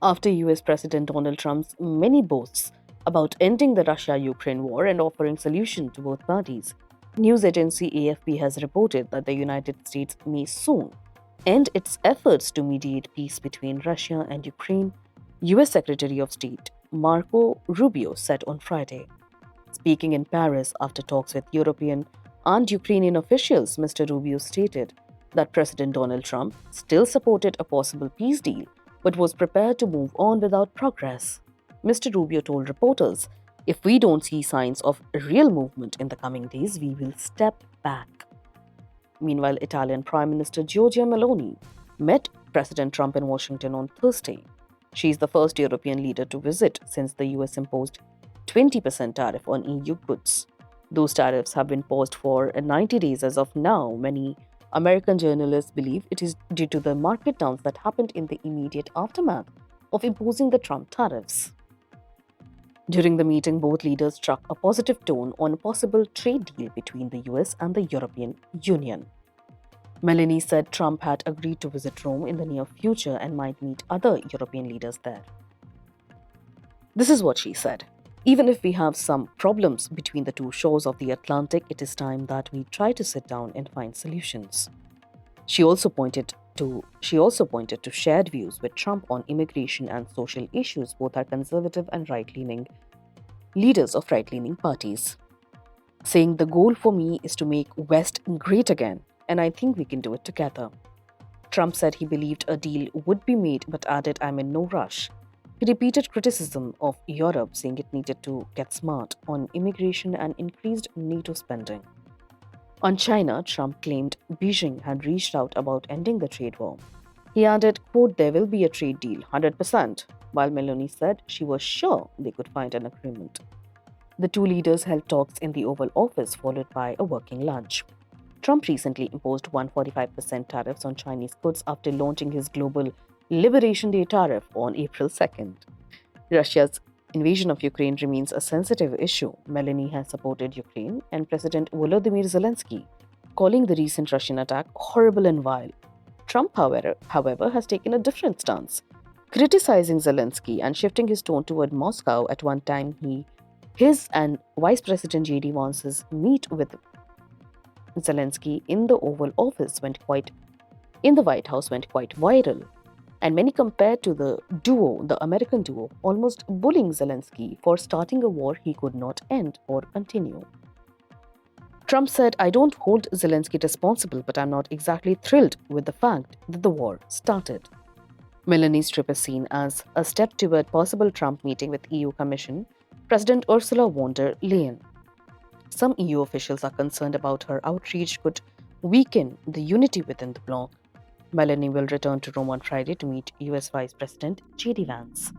after US President Donald Trump's many boasts about ending the Russia-Ukraine war and offering solution to both parties. News agency AFP has reported that the United States may soon end its efforts to mediate peace between Russia and Ukraine, US Secretary of State Marco Rubio said on Friday. Speaking in Paris after talks with European and Ukrainian officials, Mr. Rubio stated that President Donald Trump still supported a possible peace deal but was prepared to move on without progress. Mr. Rubio told reporters, "If we don't see signs of real movement in the coming days, we will step back." Meanwhile, Italian Prime Minister Giorgia Meloni met President Trump in Washington on Thursday. She is the first European leader to visit since the US imposed 20% tariff on EU goods. Those tariffs have been paused for 90 days as of now. Many American journalists believe it is due to the market downs that happened in the immediate aftermath of imposing the Trump tariffs. During the meeting, both leaders struck a positive tone on a possible trade deal between the US and the European Union. Meloni said Trump had agreed to visit Rome in the near future and might meet other European leaders there. This is what she said. "Even if we have some problems between the two shores of the Atlantic, it is time that we try to sit down and find solutions." She also pointed to shared views with Trump on immigration and social issues. Both are conservative and right-leaning leaders of right-leaning parties, saying, "The goal for me is to make West great again, and I think we can do it together." Trump said he believed a deal would be made but added, "I'm in no rush." He repeated criticism of Europe, saying it needed to get smart on immigration and increased NATO spending. On China, Trump claimed Beijing had reached out about ending the trade war. He added, quote, "There will be a trade deal, 100%, while Meloni said she was sure they could find an agreement. The two leaders held talks in the Oval Office, followed by a working lunch. Trump recently imposed 145% tariffs on Chinese goods after launching his global Liberation Day tariff on April 2nd. Russia's invasion of Ukraine remains a sensitive issue. Meloni has supported Ukraine and President Volodymyr Zelensky, calling the recent Russian attack horrible and vile. Trump, however, has taken a different stance, criticizing Zelensky and shifting his tone toward Moscow. At one time, his and Vice President J.D. Vance's meet with Zelensky in the Oval Office in the White House went quite viral, and many compared to the American duo, almost bullying Zelensky for starting a war he could not end or continue. Trump said, "I don't hold Zelensky responsible, but I'm not exactly thrilled with the fact that the war started." Meloni's trip is seen as a step toward possible Trump meeting with EU Commission President Ursula von der Leyen. Some EU officials are concerned about her outreach could weaken the unity within the bloc. Meloni will return to Rome on Friday to meet US Vice President J.D. Vance.